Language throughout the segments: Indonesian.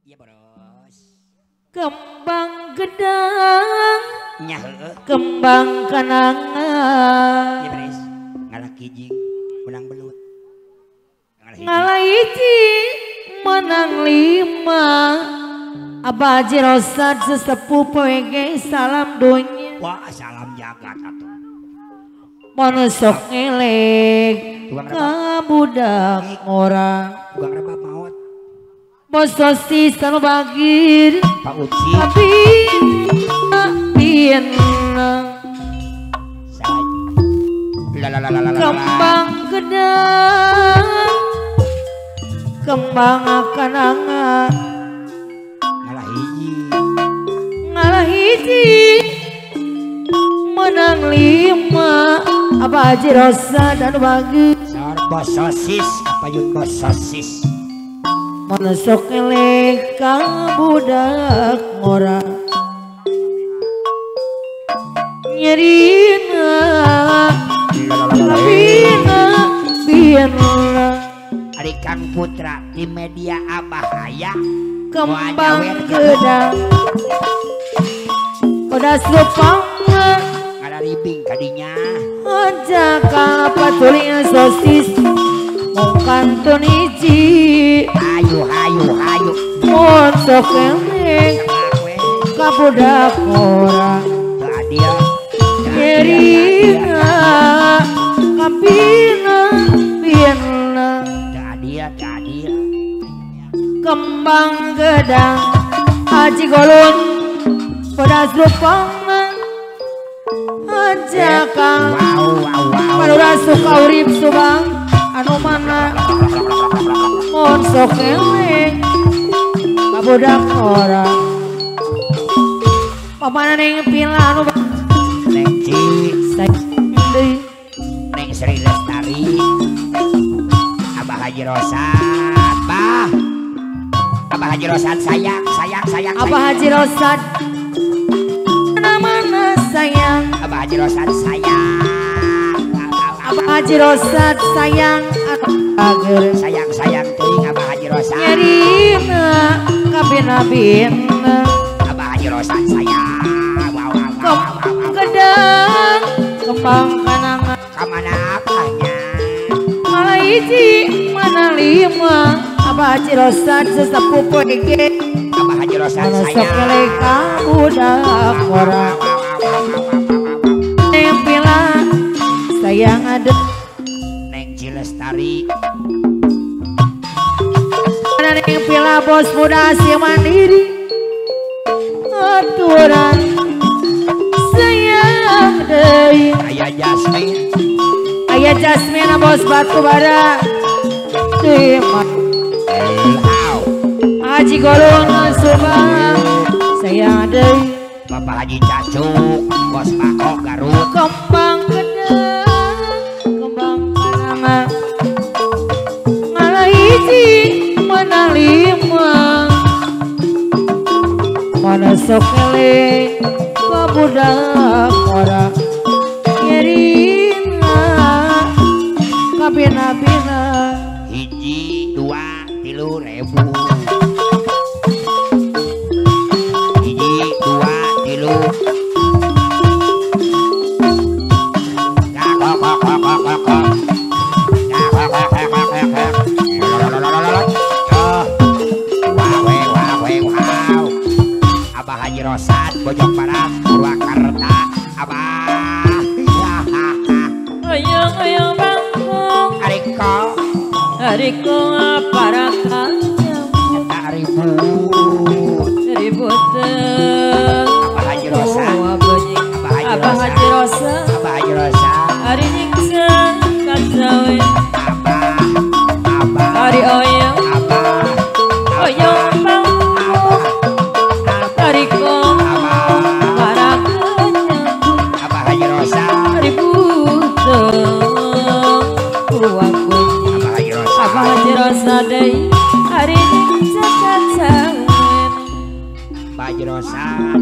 Iya boros. Kembang gedang Nya kembang kanangan iya beres. Ngalah kijing menang belut. ngalah hiji menang 5 Abah Haji Rosad sesepuh PWG salam dunya Wah salam jagat atuh. Manesok ngelek ka budak orang Tukang rebab maut. Bos sosis anu bagir Pak Uci. tapi pian kembang gedang kembang kanangan ngalah hiji menang 5 Abah Haji Rosad anu bagir Sar bos sosis apa yun bos sosis. Manesok elek ka budak ngora nyerina labina biana Ari Kang Putra di media Abah aya kembang gedang udah supang ngada ribing kadinya. aja ka patulinya sosis mungkantun hiji Hayu Manesok elek ka budak ngora adil Nyerina kapina piana adil kembang gedang Haji Golun pedas rupang aja kang palura suka urip subang anu mana mon sok elek ka budak orang pamana neng pila anu Neng Ci deui Neng Sri Lestari Abah Haji Rosad Abah Haji Rosad sayang Abah Haji Rosad mana sayang Abah Haji Rosad sayang Abah Haji Rosad sayang agar sayang ting Abah Haji Rosad nyerina kabina Abah Haji Rosad sayang gedang kembang kanangan kamana apanya malah hiji mana 5 Abah Haji Rosad sesepuh PG Abah Haji Rosad manesok sayang elek ka budak orang neng pila sayang ada Neng Ci Lestari neng pila bos muda si mandiri aturan sayang deui Ayah Jasmine aya Jasmine bos batu bara Timan Haji Golong subang sayang deui Bapak Haji Cacuk bos Pako Garut kembang gedang kembang kanangan ngalah hiji menang 5 manesok elek ka budak orang nyerina kabina-bina hiji 2 3.000 hiji 2 3 Abah Haji Rosad Bojong Barat Purwakarta Abah ayang bangkong Ariko aparakanya ribut Abah Haji Rosad Abah Haji Rosad Abah Haji Rosad hari nyiksa kacawe Abah hari oyong bang Ariko aparakanya Abah Haji Rosad ribut Abah Haji Rosad deui hari nyiksa kacawe Abah Haji Rosad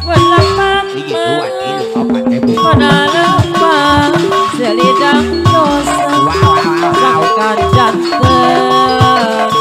Walapan hiji 2 3 4 selidang dosa wow sangka jantan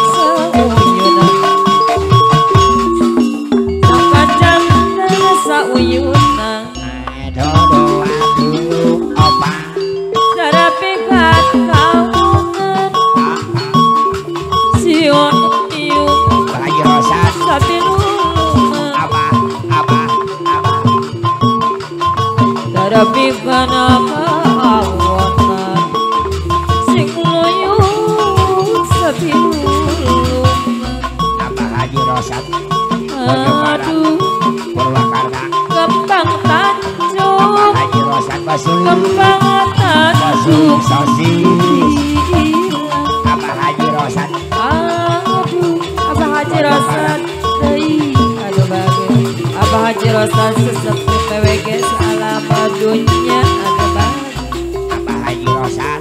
kembang tanjung Abah Haji Rosan. aduh Abah Haji Rosan deui aduh bagus Abah Haji Rosan sesepuh PWG selama dunia aduh bagus Abah Haji Rosan.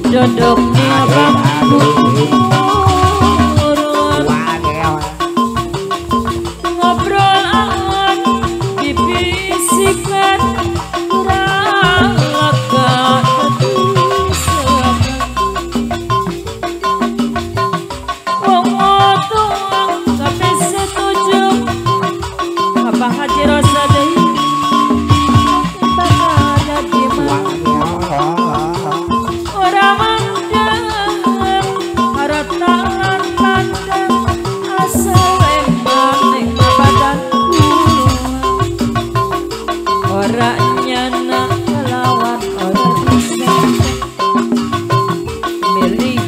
Dodoknya bambu ngobrol angan dibisikkan kurang lega wong otuang sampai setuju Abah Haji Rosan deui bakal di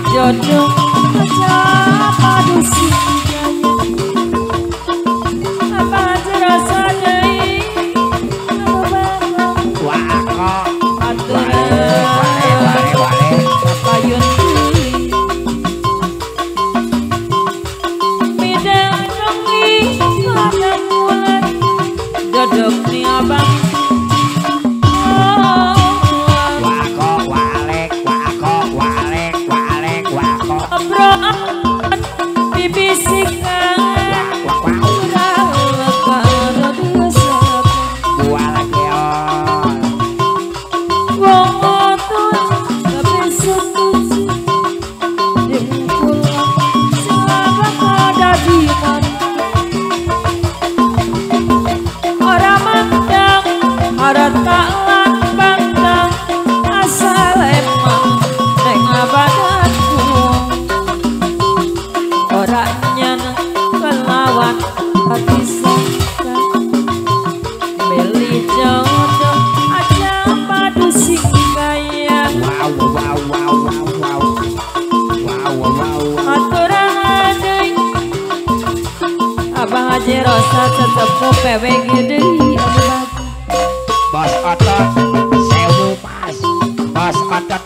jodoh padu singanya Abah Haji Rosan deui Wako aturan payun midang nungi pada bulan dodok ni abang Abah Haji Rosan sesepuh PWG deui Bos Otot sewu pas. Bos Otot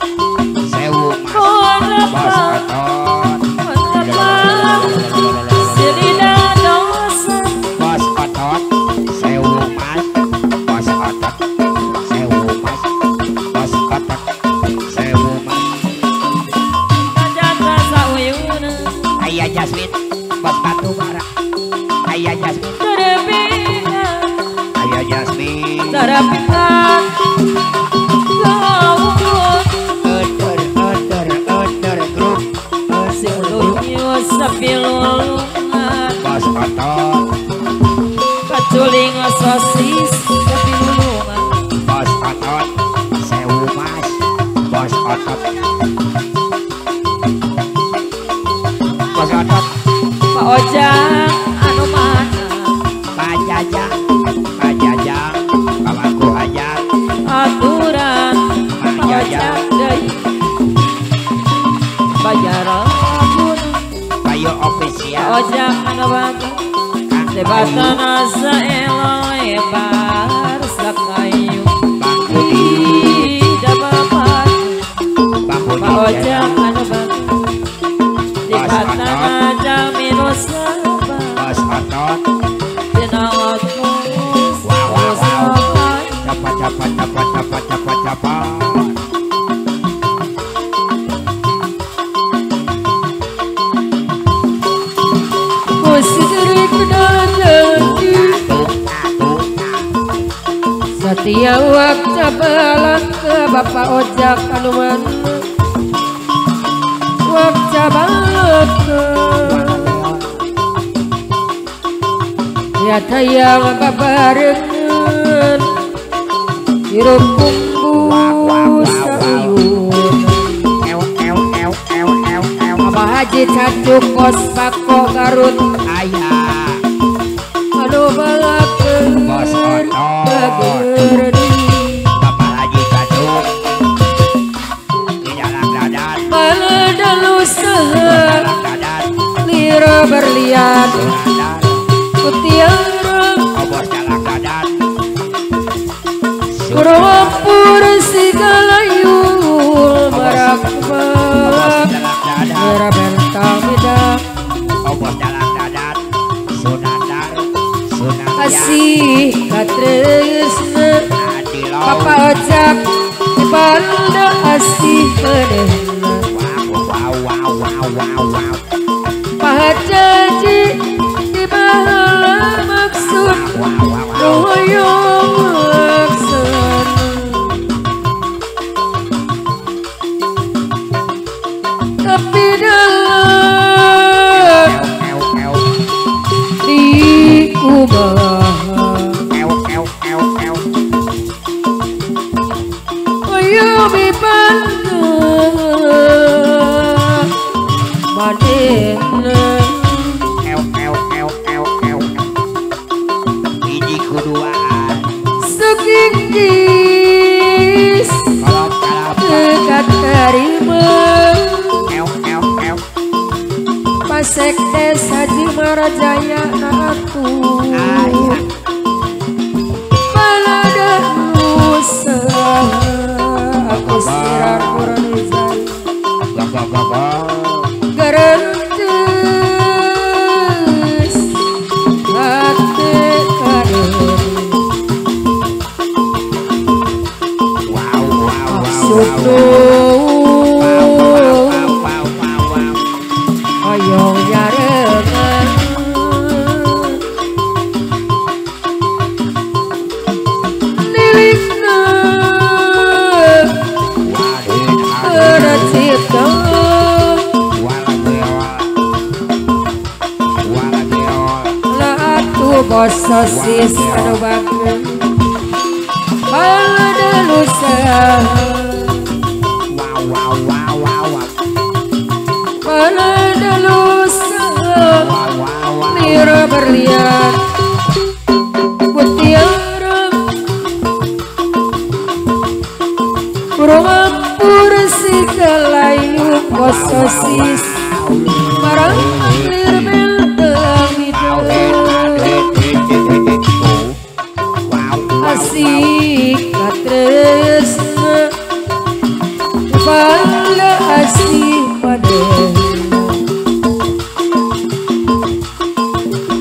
sewu mas. Bos Otot Sirina dosa Bos Otot sewu mas. Bos Otot sewu mas. Bos Otot sewu mas. jasa sauyuna Ayah Jasmine Bos Batu Bara. Ayah Jasmine terpindah Ayah Jasmine terpindah Order grup sing lunyus sapilulungan Bos Otot kaculing sosis sapilulungan Bos Otot sewu mas. Bos Otot Bos Otot Pak Ojang anu mana Pak Jajang Pak Jajang Bawaku Ajang aturan Pak Ojang deui bayaran Bayu official Pak Ojang anu bagus debatan asa elo lebar sakayu Bang Budi dapat Bang Budi Pak Ojang anu bagus debatan aja minus Bos Otot dina waktu cepat Kusidur nyawak cabalan ke Bapak Ojak anu mana wak cabalan ke ya tayang babarengan hirup bumbu sayur Abah Haji Cacuk kos Pako Garut ayah anu balakeun bos otot Bapak Haji Cacuk di dalam dadan baladan usaha dalam dadan lira berlian dadan mutiara bos dalam dadan Kuropur segala yul marak-marak Mera bentang beda bos dalam dadan Sunandar Asih katresna Adilo Papa Ojak Ibalda asih kedehna wow Pahajaji di bahala maksud Rohoyong laksana Tapi dalam diubah Ayo bibanda Madena Biji kuduaan Sekingkis Dekat terima Pasek desa Jimarajaya Natu Balada Nusa Aku sirar Muranizai Garantis Hati kader Oyong yarengan Lilikna Ada cipta Latu bos sosis anu bagus Balada lusa Balada lusa Mira berlian Mutiara Purwampur segala yuk bos sosis Marang akhir belang bidang Asik katresna Bala asih padena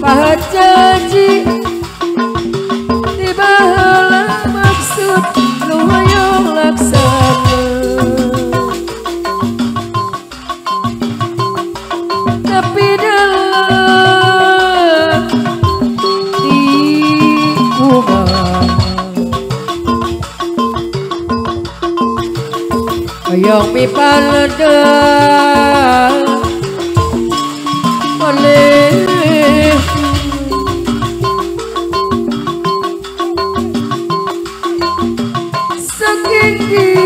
Pahajaji di bahala maksud Lumayong laksana Tapi dalam diubah Oyong mipalada oleh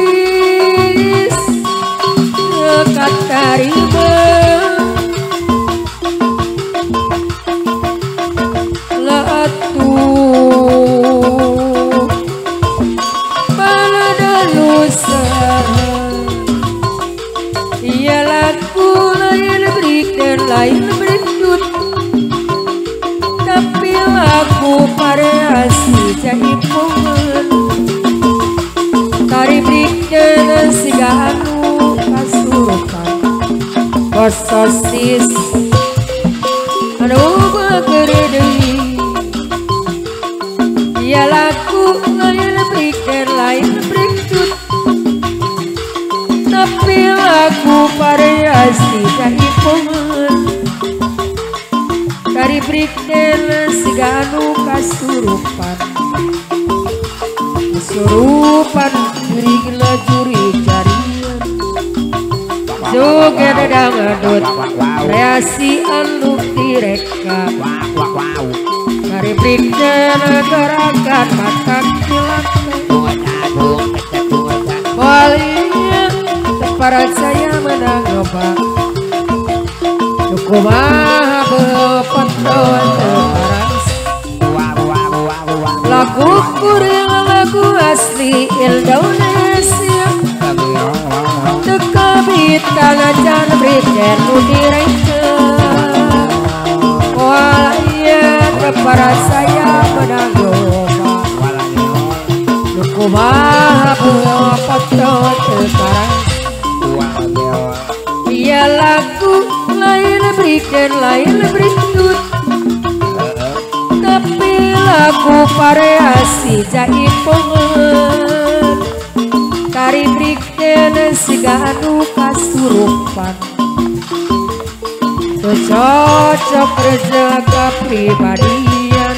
Sekingkis dekat tarima Latu balada lusa Ia laku lain berik dan lain berendut Tapi laku variasi jaipungan Tari berik dan siganu kasurupan Bos sosis anu bageredei Ia laku lain berik dan lain berendut Tapi lagu variasi jaipungan Tari berik dan siganu kasurupan Surupan juri gila juri jarian juga dadang adut kreasi anu direka dari brigjen gerakan mata kilat walinya teparan saya menang oba kumaha bepeton teparas lagu kuring lagu asli Indonesia tekabitan acan brigjen nu direka walaya teparan saya menang oba kumaha bepeton teparas ya lagu lain brigjen lain brigdut tapi lagu variasi jaipongan kari brigjen siga anu kasurupan cocok rejaga pribadian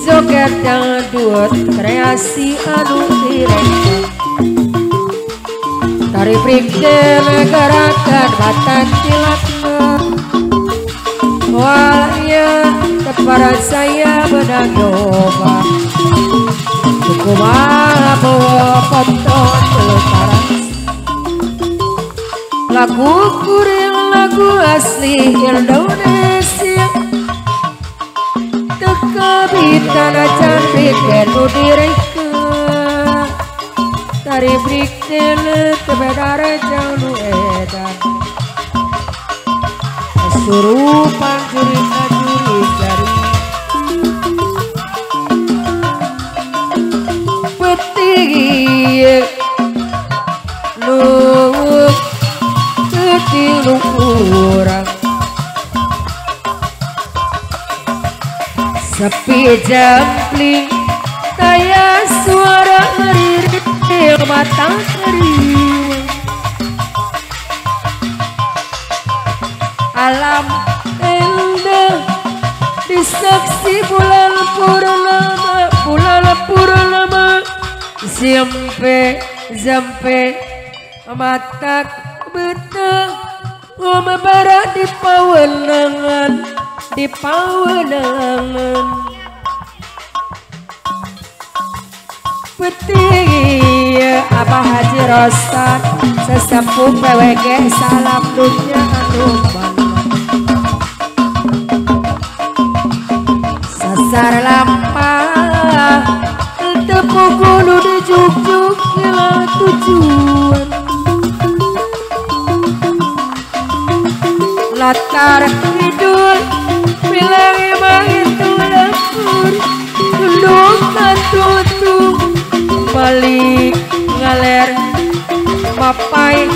joget dangdut kreasi anu direka tari brigjen gerakan mata kilatna walaya teparan saya benang nyoba kumaha bawa poton teleparas lagu kuring lagu asli Indonesia tekabitan acan brigjen nu direka tari brigjen tebedare jauh nu edan surupan juri jari peti nu ketilu kurang sepi jampling taya suara ngeririk mata ngeriwang alam indah disaksi bulan purnama zampe mata betah barat di pawenangan peti Abah Haji Rostan sesepuh PWG salam dunya anu sasar lampah tepuk kudu dijuk-juk hilang tujuan latar hidul bilang emang itu dapur tunduk tutup balik ngaler mapai